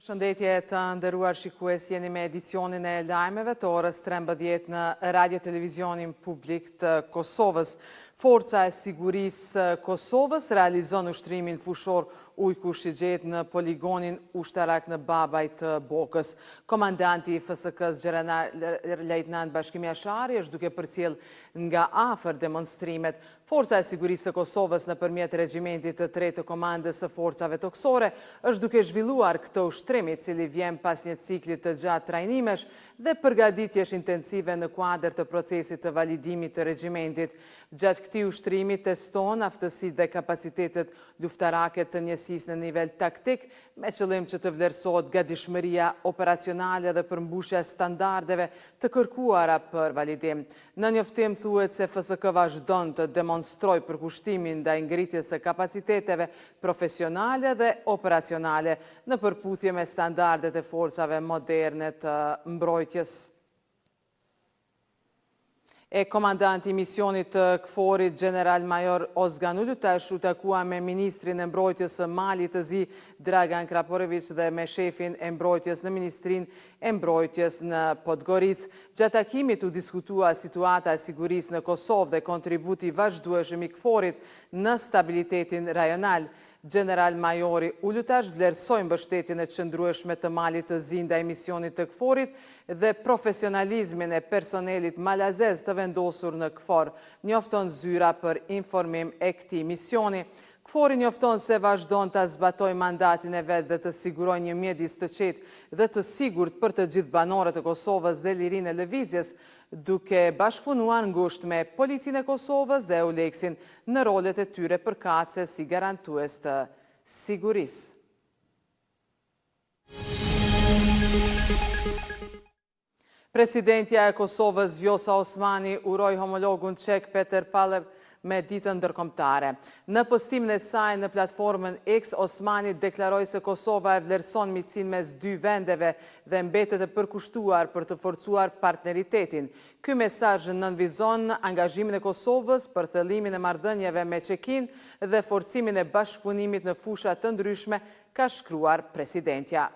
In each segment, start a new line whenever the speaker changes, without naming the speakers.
Shëndetje të nderuar shikues, jeni me edicionin e lajmeve të orës 13 në Radio Televizionin Publik të Kosovës. Forca e Sigurisë Kosovës realizon ushtrimin fushor ujku shigjet në poligonin ushtarak në Babaj të Bokës. Komandanti i FSK-s Lejtnant Bashkim Jashari është duke përcjell nga afër demonstrimet. Forca e Sigurisë Kosovës nëpërmjet regjimentit të 3 të komandës së forcave toksore është duke zhvilluar këtë ushtrim, i cili vjen pas një cikli të gjatë trajnimesh dhe përgatitjesh intensive në kuadër të procesit të validimit të regjimentit. Gjatë këtij ushtrimi teston aftësitë dhe kapacitetet luftarake të njësisë në nivel taktik, me qëllim që të vlerësohet gatishmëria operacionale dhe përmbushja standardeve të kërkuara për validim. Në njoftim thuhet se FSK vazhdon të demonstrojë përkushtimin ndaj ngritjes së kapaciteteve profesionale dhe operacionale në përputhje me standardet e forcave moderne të mbrojtjes. Komandanti i misionit të KFOR-it, General Major Ozgan Ulutash, u takua me ministrin e mbrojtjes së Malit të Zi, Dragan Kraporović, dhe me shefin e mbrojtjes në Ministrinë e Mbrojtjes në Podgoricë. Gjatë takimit u diskutua situata e sigurisë në Kosovë dhe kontributi vazhdueshëm i KFOR-it në stabilitetin rajonal. General Majori Ulutash vlerësoi mbështetjen e qëndrueshme të Malit të Zi ndaj misionit të KFOR-it dhe profesionalizmin e personelit malazez të vendosur në KFOR. Njofton zyra për informim e këtij misioni. KFOR-i njofton se vazhdon të zbatojë mandatin e vet dhe të sigurojë një mjedis të qetë dhe të sigurt për të gjithë banorët e Kosovës dhe lirinë e lëvizjes, duke bashkëpunuar ngushtë me Policinë e Kosovës dhe EULEX-in në rolet e tyre përkatëse si garantues të sigurisë. Presidentja e Kosovës Vjosa Osmani uroi homologun çek Peter Palev me ditën ndërkombëtare. Në postimin e saj në platformën X, Osmani deklaroi se Kosova e vlerëson miqësinë mes dy vendeve dhe mbetet e përkushtuar për të forcuar partneritetin. Ky mesazh nënvizon angazhimin e Kosovës për thellimin e marrëdhënieve me Çekinë dhe forcimin e bashkëpunimit në fusha të ndryshme, ka shkruar presidentja.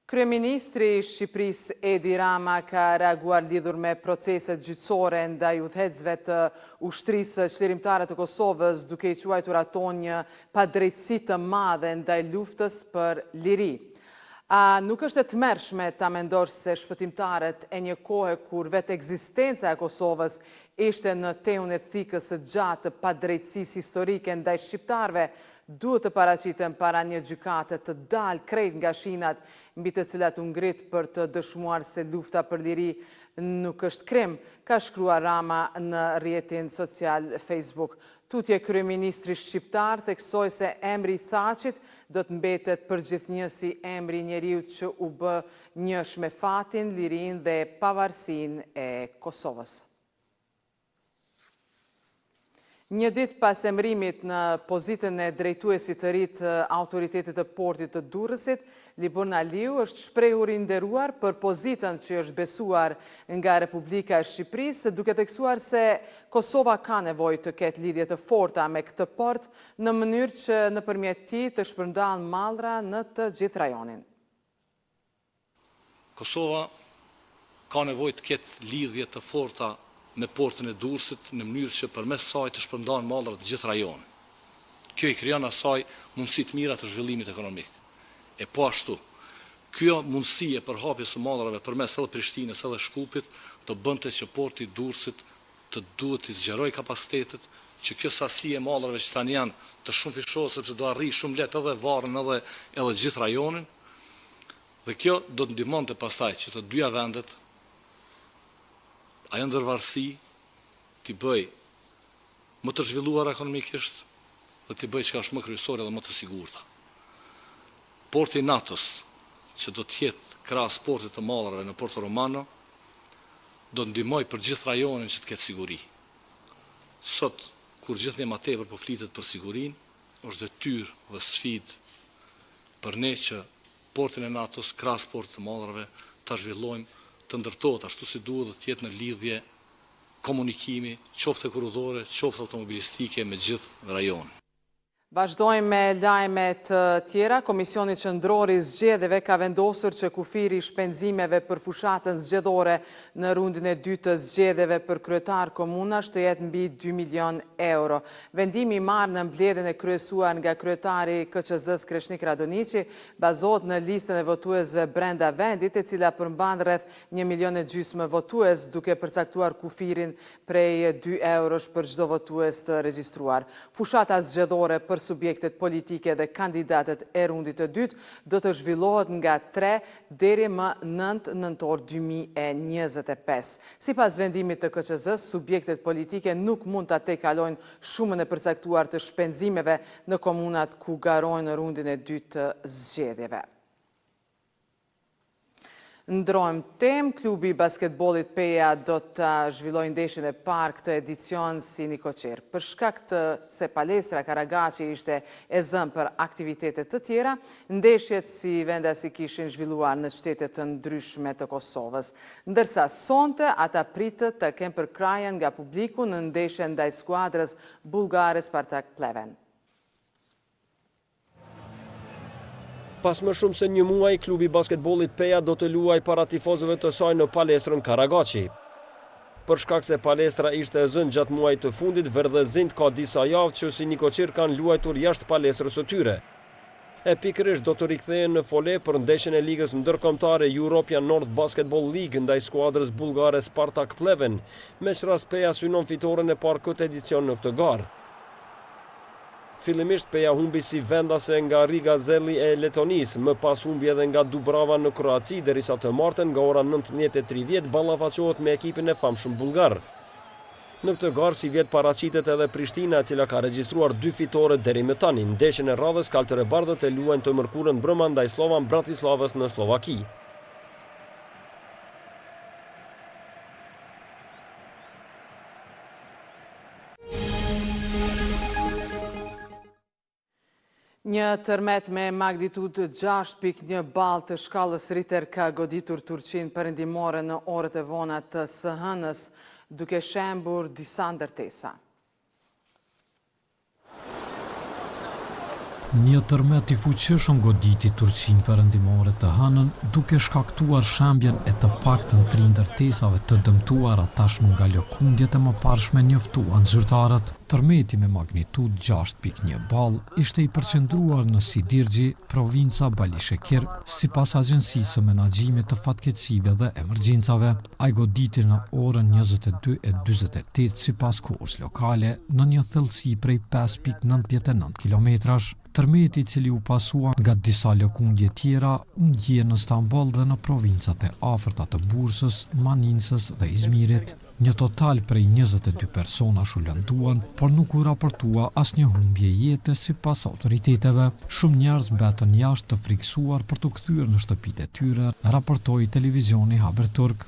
Kryeministri i Shqipërisë Edi Rama ka reaguar lidhur me proceset gjyqësore ndaj udhëheqësve të ushtrisë çlirimtare të Kosovës, duke i quajtur ato një padrejtësi të madhe ndaj luftës për liri. A nuk është e tmerrshme ta mendosh se shpëtimtarët e një kohe kur vetë ekzistenca e Kosovës ishte në teun e thikës së gjatë të padrejtësisë historike ndaj shqiptarëve, duhet të paraqiten para një gjykate të dalë krejt nga shinat mbi të cilat u ngrit për të dëshmuar se lufta për liri nuk është krim, ka shkruar Rama në rrjetin social Facebook. Tutje kryeministri shqiptar theksoi se emri i Thaçit do të mbetet përgjithësi emri i njeriut që u bë njësh me fatin, lirinë dhe pavarësinë e Kosovës. Një ditë pas emërimit në pozitën e drejtuesit të ri të autoritetit të portit të Durrësit, Libon Aliu është shprehur i nderuar për pozitën që është besuar nga Republika e Shqipërisë, duke theksuar se Kosova ka nevojë të ketë lidhje të forta me këtë port në mënyrë që nëpërmjet tij të shpërndahen mallra në të gjithë rajonin.
Kosova ka nevojë të ketë lidhje të forta me portin e Durrësit në mënyrë që përmes saj të shpërndahen mallrat të gjithë rajonin. Kjo i krijon asaj mundësi të mira të zhvillimit ekonomik. E po ashtu, kjo mundësi e përhapjes së mallrave përmes edhe Prishtinës edhe Shkupit do bënte që porti i Durrësit të duhet të zgjerojë kapacitetet, që kjo sasi e mallrave që tani janë të shumë fishose sepse do arrijë shumë lehtë edhe Varrën edhe gjithë rajonin. Dhe kjo do të ndihmonte pastaj që të dyja vendet ajo ndërvarësi t'i bëj më të zhvilluar ekonomikisht dhe t'i bëj çka është më kryesore dhe më të sigurta. Porti i NATO-s, që do të jetë krahas portit të mallrave në Porto Romano, do të ndihmoj për gjithë rajonin që të ketë siguri. Sot, kur gjithnjë më tepër po flitet për sigurinë, është detyrë dhe sfidë për ne që portin e NATO-s, krahas portit të mallrave, ta zhvillojmë të ndërtohet ashtu si duhet dhe të jetë në lidhje komunikimi, qoftë korridore, qoftë automobilistike me gjithë rajonin.
Vazhdojmë me lajme të tjera. Komisioni Qendror i Zgjedhjeve ka vendosur që kufiri i shpenzimeve për fushatën zgjedhore në rundin e dytë të zgjedhjeve për kryetar komunash të jetë mbi 2 milion euro. Vendimi i marrë në mbledhjen e kryesuar nga kryetari KQZ-s Kreshnik Radoniqi bazohet në listën e votuesve brenda vendit, e cila përmban rreth 1,5 milion votues, duke përcaktuar kufirin prej 2 eurosh për çdo votues të regjistruar. Fushata zgjedhore për subjektet politike dhe kandidatet e rundit të dytë do të zhvillohet nga 3 deri më 9 nëntor 2025. Sipas vendimit të KQZ-s, subjektet politike nuk mund ta tejkalojnë shumën e përcaktuar të shpenzimeve në komunat ku garojnë në rundin e dytë të zgjedhjeve. Ndrojmë temë, klubi i basketbollit Peja do të zhvillojë ndeshjen e parë këtë edicion si Nikoqer. Për shkak të se palestra Karagaçi ishte e zënë për aktivitete të tjera, ndeshjet si vendasi kishin zhvilluar në qytete të ndryshme të Kosovës. Ndërsa sonte ata pritët të kenë përkrajen nga publiku në ndeshjen ndaj skuadrës bullgare Spartak Pleven.
Pas më shumë se një muaj, klubi basketbollit Peja do të luajë para tifozëve të saj në palestrën Karagaçi. Për shkak se palestra ishte e zënë gjatë muajit të fundit, verdhëzimt ka disa javë që si Nikoqer kanë luajtur jashtë palestrës së tyre. E pikërisht do të rikthehen në Fole për ndeshjen e ligës ndërkombëtare European North Basketball League ndaj skuadrës bullgare Spartak Pleven, me rast Peja synon fitoren e parë këtë edicion në këtë garë. Fillimisht Peja humbi si vendase nga Riga Zelli e Letonisë, më pas humbi edhe nga Dubrava në Kroaci, derisa të martën nga ora 19:30 ballafaqohet me ekipin e famshëm bullgar. Në këtë garë si vjet paraqitet edhe Prishtina, e cila ka regjistruar 2 fitore deri më tani. Ndeshjen e radhës kaltërebardhët e luajnë të mërkurën brëma ndaj Slovan Bratislavës në Slovaki.
Një tërmet me magnitudë 6.1 ball të shkallës Richter ka goditur Turqinë perëndimore në orët e vona të së hënës, duke shembur disa ndërtesa.
Një tërmet i fuqishëm goditi Turqinë perëndimore të hënën, duke shkaktuar shembjen e të paktën 3 ndërtesave të dëmtuara tashmë nga lëkundjet e mëparshme, njoftuan zyrtarët. Tërmeti me magnitudë 6.1 ball ishte i përqendruar në Sidirgji, provinca Balisheker, sipas Agjencisë së Menaxhimit të Fatkeqësive dhe Emergjencave. Ai goditi në orën 22:48 sipas kohës lokale në një thellësi prej 5.99 kilometrash. Tërmeti, i cili u pasua nga disa lëkundje tjera, u ndje në Stamboll dhe në provincat e afërta të Bursës, Maninsës dhe Izmirit. Një total prej 22 persona u lënduan, por nuk u raportua asnjë humbje jete sipas autoriteteve. Shumë njerëz mbetën jashtë të friksuar për të kthyer në shtëpitë e tyre, raportoi televizioni Haberturk.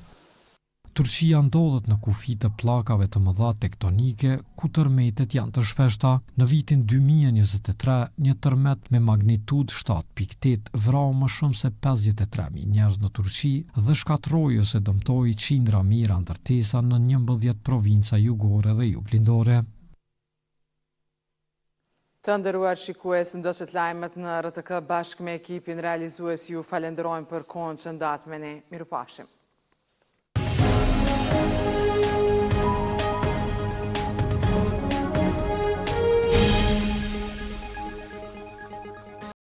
Turqia ndodhet në kufi të pllakave të mëdha tektonike, ku tërmetet janë të shpeshta. Në vitin 2023, një tërmet me magnitudë 7.8 vrau më shumë se 53.000 njerëz në Turqi dhe shkatroi ose dëmtoi qindra mijëra ndërtesa në 11 provinca jugore dhe juglindore.
Të nderuar shikues, ndoqët lajmet në RTK bashkë me ekipin realizues, ju falenderojmë për kohën që ndat me ne. Mirupafshim.